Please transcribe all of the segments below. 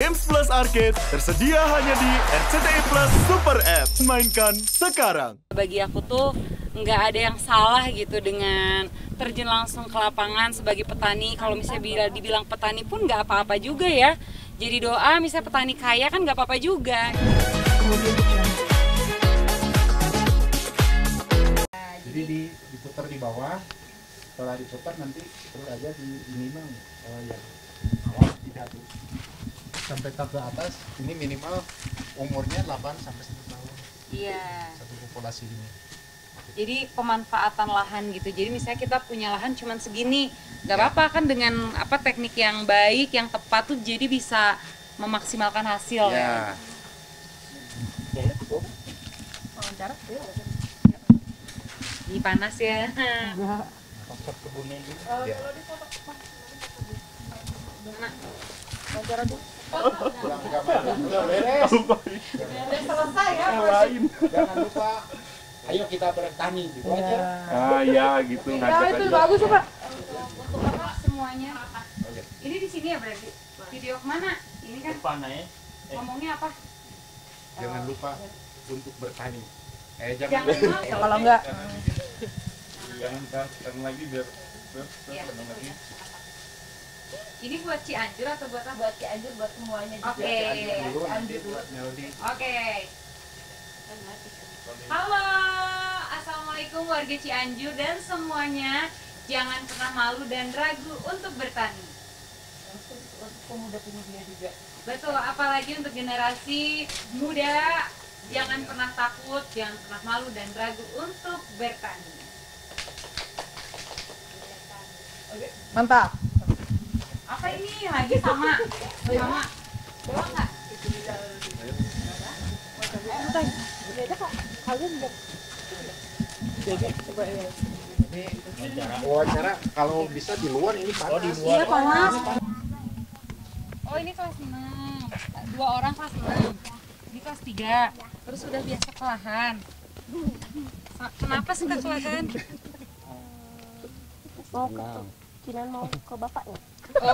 Games Plus Arcade tersedia hanya di RCTI Plus Super App. Mainkan sekarang. Bagi aku tuh nggak ada yang salah gitu dengan terjun langsung ke lapangan sebagai petani. Kalau misalnya dibilang petani pun nggak apa-apa juga ya. Jadi doa misalnya petani kaya kan nggak apa-apa juga. Jadi diputar di bawah, setelah diputar nanti terus aja di minimal yang awal tidak tuh sampai ke atas. Ini minimal umurnya 8 sampai 10 tahun. Iya. Satu populasi ini. Jadi pemanfaatan lahan gitu. Jadi misalnya kita punya lahan cuman segini, nggak apa-apa kan dengan teknik yang baik, yang tepat tuh jadi bisa memaksimalkan hasil ya. Di panas ya. Konsep kebunnya ini. Udah selesai ya. Jangan lupa, ayo kita bertani gitu aja. Ya gitu ngajak Itu aja. bagus Pak. Untuk Bapak semuanya. Ini di sini ya berarti. Video kemana? Ini kan ngomongnya apa? Jangan lupa untuk bertani. Jangan Kalau enggak Jangan sekarang lagi biar Iya. lagi. Ini buat Cianjur atau buat apa? buat Cianjur, buat semuanya juga. Oke. Dulu nanti buat Melody. Oke. Halo, assalamualaikum warga Cianjur dan semuanya. Jangan pernah malu dan ragu untuk bertani. Pemuda-pemudinya juga. Betul, apalagi untuk generasi muda. Jangan pernah takut, jangan pernah malu dan ragu untuk bertani. Mantap. Apa ini lagi sama? Sama. Bawa nggak? Ini wawancara kalau bisa di luar ini panas. Iya panas. Oh ini kelas 6. 2 orang kelas 6. Ini kelas 3. Terus udah biasa kelahan. Kenapa suka kelahan? Mau ke bapaknya. Saya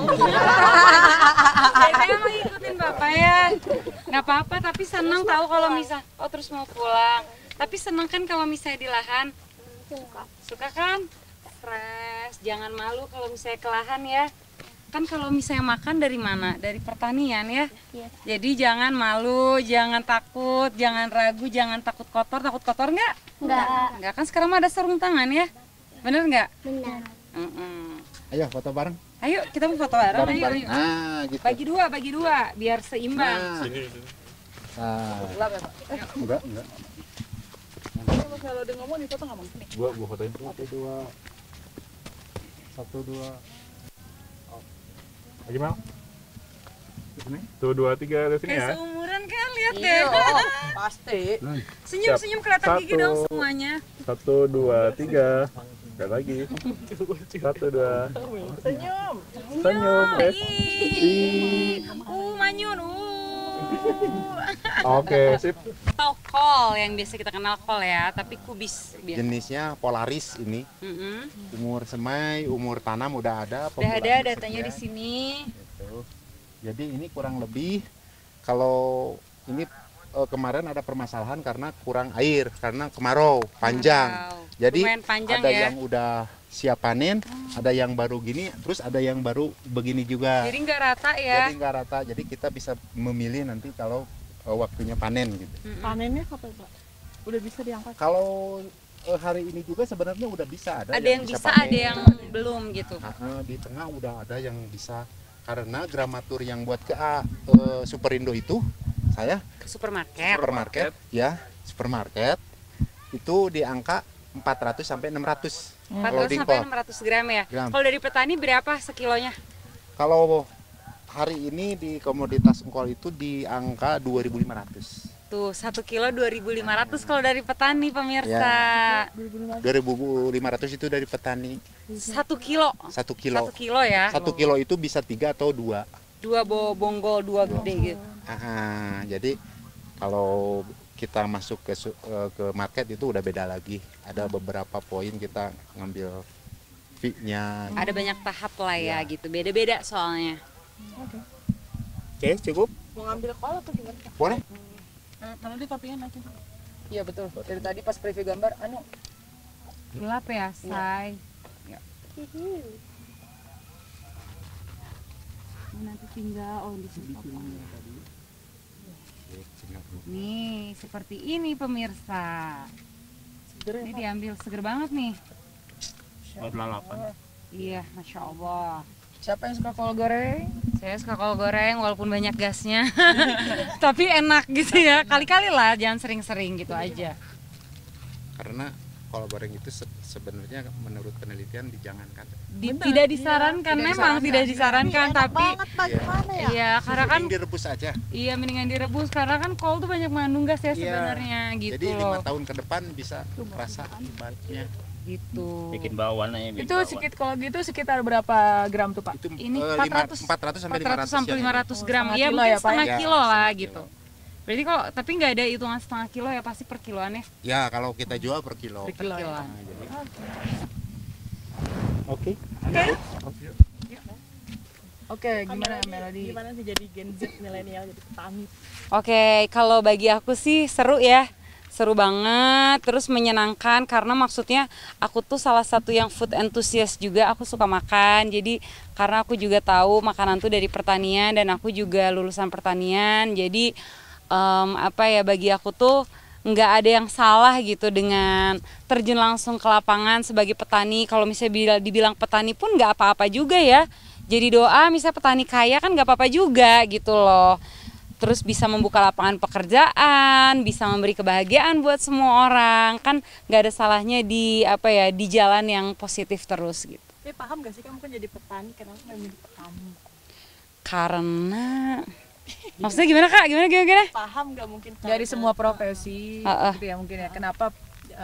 mau ikutin bapak ya. Nggak apa-apa tapi senang tahu kalau misal terus mau pulang. Tapi senang kan kalau misalnya di lahan. Suka kan? Fresh. Jangan malu kalau misalnya ke lahan ya. Kan kalau misalnya makan dari mana? Dari pertanian ya. Iya. Jadi jangan malu, jangan takut, jangan ragu, jangan takut kotor. Takut kotor nggak? Nggak kan sekarang mah ada sarung tangan ya. Bener nggak? Benar. Ayo foto bareng. Ayo kita mau foto bareng. Ayo, Bareng-bareng. ayo. Nah, gitu. Bagi dua biar seimbang. Nah. Enggak. Kalau udah ngomong nih foto nggak mau. Gua fotoin. 1, 2. Lagi mau? Sini. Tuh 2, 3 dari sini Kayak ya. seumuran kan, lihat deh. Iya, pasti. Senyum-senyum kelihatan gigi dong semuanya. 1, 2, 3. Sekali lagi. 1, 2. Senyum. Senyum. Manyun. Oke, sip. Atau kol yang biasa kita kenal kol ya, tapi kubis biasa. Jenisnya Polaris ini. Umur semai, umur tanam udah ada. Udah ada populasi datanya di sekian. sini. Gitu. Jadi ini kurang lebih kalau ini kemarin ada permasalahan karena kurang air, karena kemarau panjang. Wow. Jadi Lumayan panjang ada ya. yang udah siap panen, ada yang baru gini, terus ada yang baru begini juga. Jadi nggak rata ya. Jadi nggak rata, jadi kita bisa memilih nanti kalau waktunya panen gitu. Panennya kapan Pak? Udah bisa diangkat? Kalau hari ini juga sebenarnya udah bisa, Ada yang bisa, panen. ada yang belum gitu. Di tengah udah ada yang bisa, karena gramatur yang buat ke Superindo itu saya Ke supermarket. supermarket itu di angka 400 sampai 600. 400 sampai 600 gram ya. Gram. Kalau dari petani berapa sekilonya? Kalau hari ini di komoditas engkol itu di angka 2.500. Tuh 1 kilo 2.500 kalau dari petani pemirsa. 2.500 itu dari petani. 1 kilo. 1 kilo. 1 kilo ya. 1 kilo itu bisa 3 atau 2. 2 bonggol, 2 gede gitu. Jadi kalau kita masuk ke market itu udah beda lagi. Ada beberapa poin kita ngambil fee-nya. Ada banyak tahap lah ya gitu. Beda-beda soalnya. Oke, cukup. Mau ngambil kol atau gimana? Boleh. Taruh di topinya nanti. Iya betul. Dari tadi pas preview gambar, Gelap ya, say. Nanti tinggal di situ. Nih, seperti ini pemirsa. Ini diambil seger banget nih. Lalapan. Iya, Masya Allah. siapa yang suka kol goreng? Saya suka kol goreng walaupun banyak gasnya. Tapi enak gitu ya. Kali-kali lah, jangan sering-sering gitu aja. Karena kol goreng itu sebenarnya menurut penelitian dijangankan. Tidak disarankan, memang tidak disarankan, tapi iya, karena kan Mending direbus aja. iya mendingan direbus karena kan kol tuh banyak mengandung gas ya Iya. sebenarnya gitu Jadi 5 loh. tahun ke depan bisa rasa ibaratnya. Gitu. Bikin bawaan aja. bikin Itu bawaan. kalau gitu sekitar berapa gram tuh Pak? Itu Ini 400 sampai 400 sampai 500 gram. setengah Ya kilo mungkin ya, Pak, setengah ya? kilo Ya, lah setengah gitu. kilo. Berarti kok tapi nggak ada hitungan setengah kilo ya, pasti per kiloan ya. Ya kalau kita jual per kilo. Per kilo ya. Kiloan. Nah, jadi. Oke. Oke, gimana Melody? Gimana sih jadi Gen Z milenial jadi petani? Oke, kalau bagi aku sih seru ya. Seru banget, terus menyenangkan karena maksudnya aku tuh salah satu yang food enthusiast juga, aku suka makan. Jadi karena aku juga tahu makanan tuh dari pertanian dan aku juga lulusan pertanian. Jadi apa ya, bagi aku tuh nggak ada yang salah gitu dengan terjun langsung ke lapangan sebagai petani. Kalau misalnya dibilang petani pun nggak apa-apa juga ya. Jadi doa misalnya petani kaya kan nggak apa-apa juga gitu loh. Terus bisa membuka lapangan pekerjaan, bisa memberi kebahagiaan buat semua orang, kan nggak ada salahnya di apa ya, di jalan yang positif terus gitu. Tapi paham gak sih kamu kan jadi petani, kenapa memilih petani? Karena maksudnya gimana Kak? Gimana? Paham gak mungkin Dari semua profesi gitu ya mungkin ya. Kenapa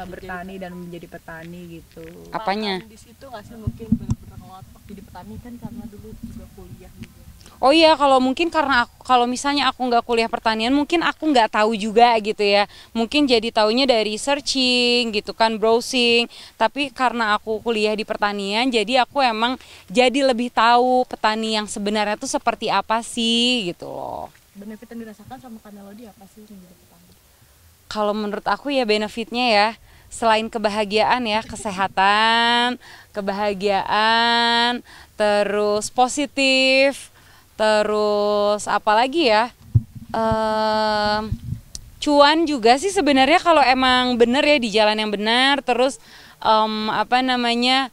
bertani dan menjadi petani gitu? Apanya? di situ nggak sih mungkin benar-benar ngotot jadi petani kan karena dulu juga kuliah juga. Oh iya, kalau mungkin karena kalau misalnya aku nggak kuliah pertanian, mungkin aku nggak tahu juga gitu ya. Mungkin jadi taunya dari searching gitu kan, browsing. Tapi karena aku kuliah di pertanian, jadi aku emang jadi lebih tahu petani yang sebenarnya tuh seperti apa sih gitu loh. Benefit yang dirasakan sama Kak Melody apa sih menjadi petani? Kalau menurut aku ya benefitnya ya, selain kebahagiaan ya, kesehatan, kebahagiaan, terus positif, terus apalagi ya, cuan juga sih sebenarnya kalau emang bener ya di jalan yang benar, terus apa namanya,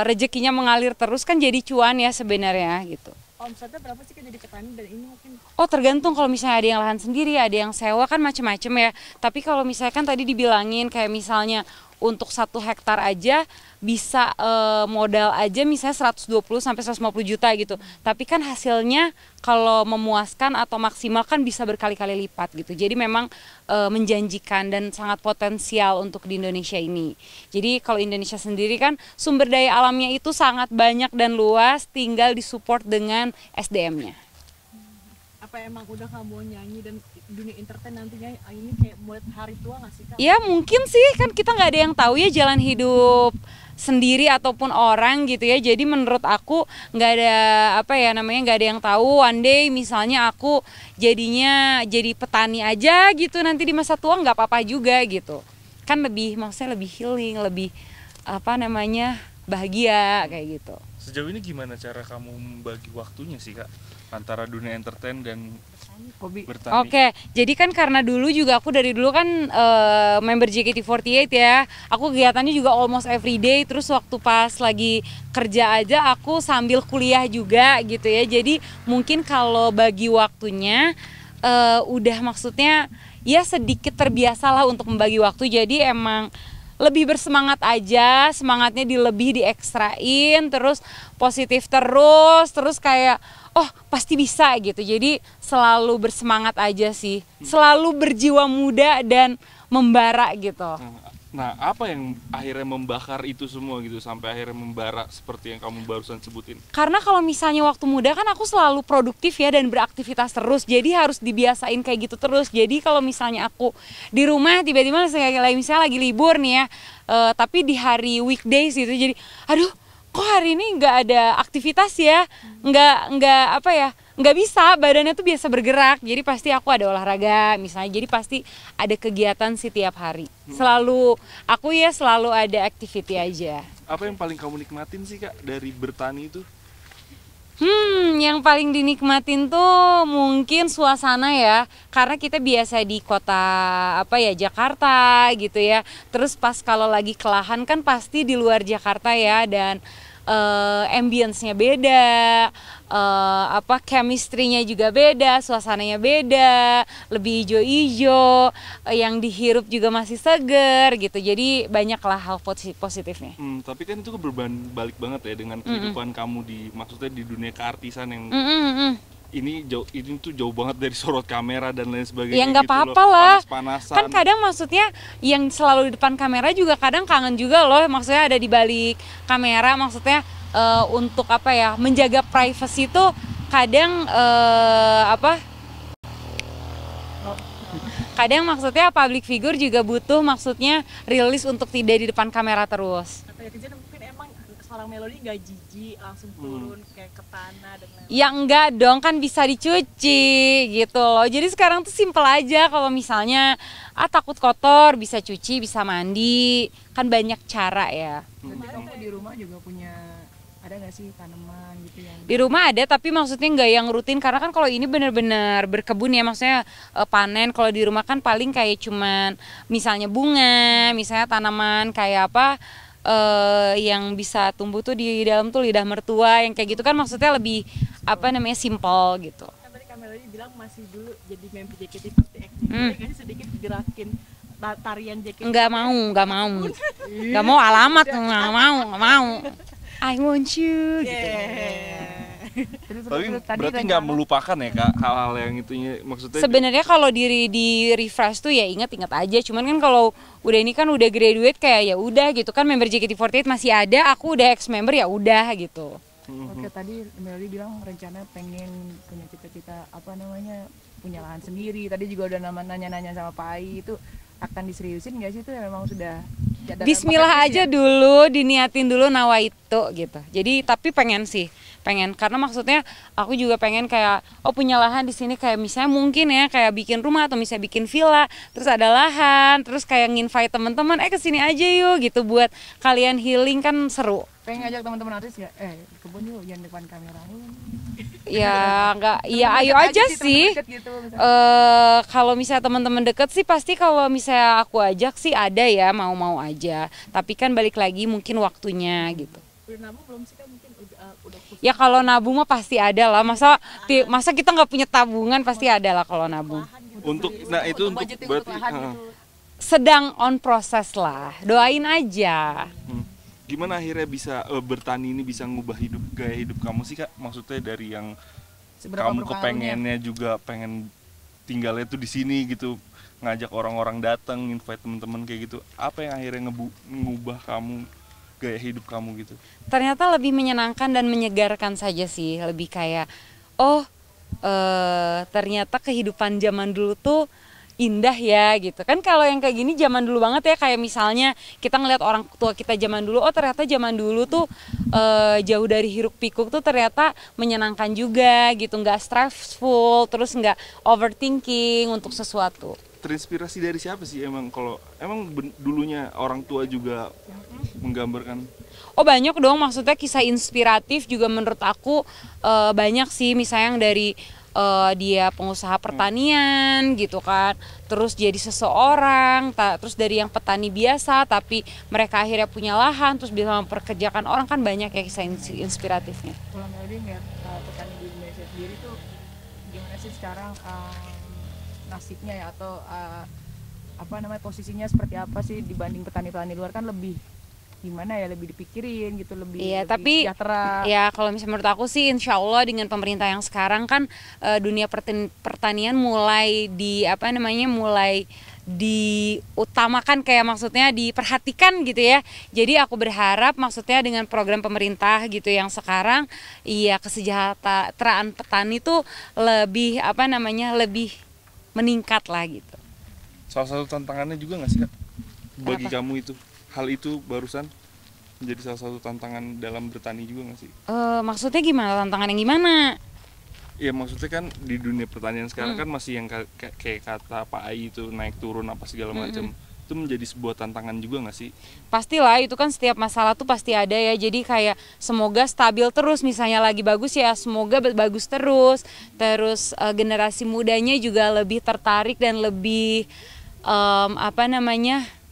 rezekinya mengalir terus kan jadi cuan ya sebenarnya gitu. Omsetnya berapa sih Kak jadi petani dan ini mungkin? Oh tergantung, kalau misalnya ada yang lahan sendiri, ada yang sewa kan macem-macem ya. Tapi kalau misalkan tadi dibilangin kayak misalnya untuk 1 hektar aja bisa modal aja misalnya 120 sampai 150 juta gitu. Tapi kan hasilnya kalau memuaskan atau maksimal kan bisa berkali-kali lipat gitu. Jadi memang menjanjikan dan sangat potensial untuk di Indonesia ini. Jadi kalau Indonesia sendiri kan sumber daya alamnya itu sangat banyak dan luas, tinggal disupport dengan SDM-nya. Apa emang udah kamu nyanyi dan dunia entertain nantinya ini kayak buat hari tua nggak sih Kak? Ya mungkin sih, kan kita nggak ada yang tahu ya jalan hidup sendiri ataupun orang gitu ya. Jadi menurut aku nggak ada apa ya namanya, nggak ada yang tahu one day misalnya aku jadinya jadi petani aja gitu nanti di masa tua, nggak apa-apa juga gitu. Kan lebih, maksudnya lebih healing, lebih apa namanya, bahagia kayak gitu. Sejauh ini gimana cara kamu membagi waktunya sih Kak antara dunia entertain dan bertani? Oke, jadi kan karena dulu juga aku dari dulu kan member JKT48 ya. Aku kegiatannya juga almost every day. Terus waktu pas lagi kerja aja aku sambil kuliah juga gitu ya. Jadi mungkin kalau bagi waktunya udah maksudnya ya sedikit terbiasalah untuk membagi waktu. Jadi emang lebih bersemangat aja, semangatnya lebih diekstrain, terus positif terus kayak oh pasti bisa gitu. Jadi selalu bersemangat aja sih, selalu berjiwa muda dan membara gitu. Nah, apa yang akhirnya membakar itu semua gitu sampai akhirnya membara seperti yang kamu barusan sebutin? Karena kalau misalnya waktu muda kan aku selalu produktif ya dan beraktivitas terus, jadi harus dibiasain kayak gitu terus. Jadi kalau misalnya aku di rumah tiba-tiba misalnya lagi libur nih ya, tapi di hari weekdays gitu, jadi aduh kok hari ini nggak ada aktivitas ya, nggak apa ya, nggak bisa, badannya tuh biasa bergerak, jadi pasti aku ada olahraga misalnya, jadi pasti ada kegiatan sih tiap hari. Selalu aku ya selalu ada activity aja. Apa yang paling kamu nikmatin sih Kak dari bertani itu? Yang paling dinikmatin tuh mungkin suasana ya, karena kita biasa di kota apa ya, Jakarta gitu ya. Terus pas kalau lagi ke lahan kan pasti di luar Jakarta ya, dan ambience-nya beda, chemistry-nya juga beda, suasananya beda, lebih hijau-hijau, yang dihirup juga masih seger gitu. Jadi banyaklah hal positifnya. Tapi kan itu berbalik banget ya dengan kehidupan kamu maksudnya di dunia keartisan yang ini tuh jauh banget dari sorot kamera dan lain sebagainya. Ya nggak gitu apa-apa loh, lah. panas-panasan. Kan kadang maksudnya yang selalu di depan kamera juga kadang kangen juga loh. Maksudnya ada di balik kamera, maksudnya untuk apa ya, menjaga privacy itu kadang kadang maksudnya public figure juga butuh maksudnya rilis untuk tidak di depan kamera terus. Atau netizen mungkin emang seorang Melody nggak jijik langsung turun kayak ke tanah dan lain-lain. Ya enggak dong, kan bisa dicuci gitu loh. Jadi sekarang tuh simple aja, kalau misalnya takut kotor bisa cuci, bisa mandi, kan banyak cara ya. Nanti kamu di rumah juga punya, ada nggak sih tanaman gitu yang Di rumah ada, tapi maksudnya nggak yang rutin, karena kan kalau ini benar-benar berkebun ya, maksudnya panen. Kalau di rumah kan paling kayak cuman misalnya bunga, misalnya tanaman kayak apa yang bisa tumbuh tuh di dalam tuh lidah mertua, yang kayak gitu kan maksudnya lebih apa namanya, simple gitu. Kan tadi Kak Melody bilang masih dulu jadi member JKT48 acting. Boleh nggak sih sedikit gerakin tarian JKT? Nggak mau alamat, nggak mau. I want you gitu. Tapi berarti nggak melupakan ya Kak hal-hal yang itunya, maksudnya Sebenarnya kalau diri di refresh tuh ya inget-inget aja. Cuman kan kalau udah ini kan udah graduate, kayak ya udah gitu kan, member JKT48 masih ada, aku udah ex member, ya udah gitu. Oke, tadi Melody bilang rencana pengen punya cita-cita punya lahan sendiri. Tadi juga udah nanya-nanya sama Pak Ai, itu akan diseriusin nggak sih, itu memang sudah Bismillah aja dulu, diniatin dulu nawaitu gitu. Jadi tapi pengen karena maksudnya aku juga pengen kayak punya lahan di sini, kayak misalnya mungkin ya kayak bikin rumah atau misalnya bikin villa, terus ada lahan, terus kayak nginvite teman-teman kesini aja yuk gitu, buat kalian healing kan seru. pengen ngajak teman-teman artis nggak? Kebun yuk, jangan depan kamera. Ya nggak, ya ayo aja sih. Gitu, kalau misalnya teman-teman deket sih pasti, kalau misalnya aku ajak sih ada ya, mau aja. Tapi kan balik lagi mungkin waktunya gitu. Udah nabung belum sih Kak? Mungkin udah Ya kalau nabung mah pasti ada lah. Masa kita nggak punya tabungan, pasti ada lah kalau nabung. untuk berarti Sedang on proses lah, doain aja. Gimana akhirnya bisa bertani ini bisa ngubah gaya hidup kamu sih Kak? Maksudnya dari yang seberapa kamu berpengaruhnya? kepengennya juga pengen tinggalnya tuh di sini gitu, ngajak orang-orang datang, invite teman-teman kayak gitu. Apa yang akhirnya ngubah kamu, gaya hidup kamu gitu? Ternyata lebih menyenangkan dan menyegarkan saja sih. Lebih kayak ternyata kehidupan zaman dulu tuh indah ya gitu kan. Kalau yang kayak gini zaman dulu banget ya, kayak misalnya kita ngeliat orang tua kita zaman dulu, ternyata zaman dulu tuh jauh dari hiruk pikuk tuh ternyata menyenangkan juga gitu, nggak stressful, terus nggak overthinking untuk sesuatu. Terinspirasi dari siapa sih kalau dulunya orang tua juga menggambarkan? Banyak dong, maksudnya kisah inspiratif juga menurut aku banyak sih. Misalnya yang dari dia pengusaha pertanian gitu kan, terus jadi seseorang, terus dari yang petani biasa tapi mereka akhirnya punya lahan terus bisa memperkerjakan orang, kan banyak ya kisah inspiratifnya. Kalau Melody ngeliat petani di Indonesia sendiri tuh gimana sih sekarang nasibnya ya, atau posisinya seperti apa sih dibanding petani-petani luar? Kan lebih gimana ya, lebih dipikirin gitu, lebih tapi sejahtera. Ya kalau misalnya menurut aku sih insya Allah dengan pemerintah yang sekarang kan dunia pertanian mulai mulai diutamakan, kayak maksudnya diperhatikan gitu ya. Jadi aku berharap maksudnya dengan program pemerintah gitu yang sekarang, iya, kesejahteraan petani tuh lebih lebih meningkat lah gitu. Salah satu tantangannya juga nggak sih Kak bagi kamu itu? Hal itu barusan menjadi salah satu tantangan dalam bertani juga nggak sih? Maksudnya gimana? Tantangan yang gimana? Ya maksudnya kan di dunia pertanian sekarang kan masih yang kayak kata Pak Ai itu naik turun apa segala macam. Itu menjadi sebuah tantangan juga nggak sih? Pastilah, itu kan setiap masalah tuh pasti ada ya. Jadi kayak semoga stabil terus, misalnya lagi bagus ya semoga bagus terus. Terus generasi mudanya juga lebih tertarik dan lebih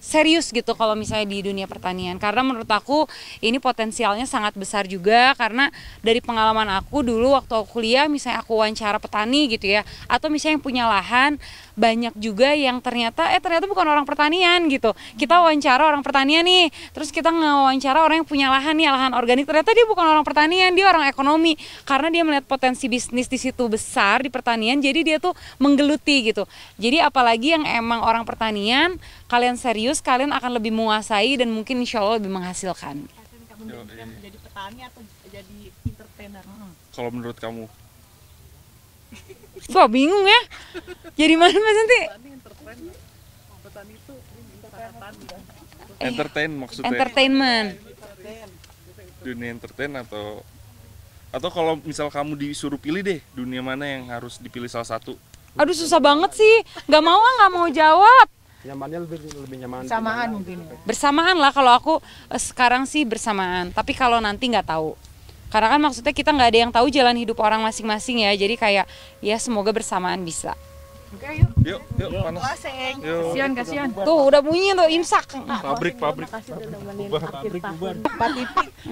serius gitu kalau misalnya di dunia pertanian. Karena menurut aku ini potensialnya sangat besar juga, karena dari pengalaman aku dulu waktu aku kuliah, misalnya aku wawancara petani gitu ya, atau misalnya yang punya lahan, banyak juga yang ternyata bukan orang pertanian gitu. Kita wawancara orang pertanian nih, terus kita ngewawancara orang yang punya lahan nih, lahan organik, ternyata dia bukan orang pertanian, dia orang ekonomi, karena dia melihat potensi bisnis di situ besar di pertanian, jadi dia tuh menggeluti gitu. Jadi apalagi yang emang orang pertanian, kalian serius, kalian akan lebih menguasai dan mungkin insya Allah lebih menghasilkan. Kamu menjadi petani atau jadi entertainer? Kalau menurut kamu? Gua bingung ya. Jadi mana Mas Santi? Petani itu Entertain maksudnya? Entertainment. Dunia entertain atau kalau misal kamu disuruh pilih deh, dunia mana yang harus dipilih salah satu? Aduh susah banget sih. Nggak mau jawab. Nyamannya lebih nyaman. Samaan mungkin ya. Bersamaan lah kalau aku sekarang sih bersamaan. Tapi kalau nanti nggak tahu. Karena kan maksudnya kita nggak ada yang tahu jalan hidup orang masing-masing ya. Jadi kayak ya semoga bersamaan bisa. Oke, yuk. Yuk panas. Yuk. Kasihan. Tuh udah bunyi tuh imsak. Pabrik. makasih udah nemenin akhir tahun.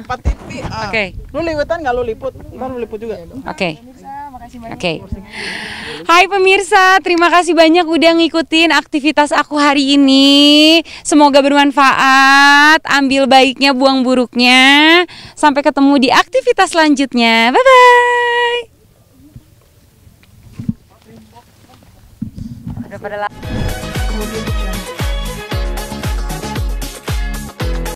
Pak TV. Oke. Lu liputan nggak lu liput? Ntar lu liput juga. Oke. Oke. Hai pemirsa, terima kasih banyak udah ngikutin aktivitas aku hari ini. Semoga bermanfaat, ambil baiknya, buang buruknya. Sampai ketemu di aktivitas selanjutnya. Bye-bye. Udah pada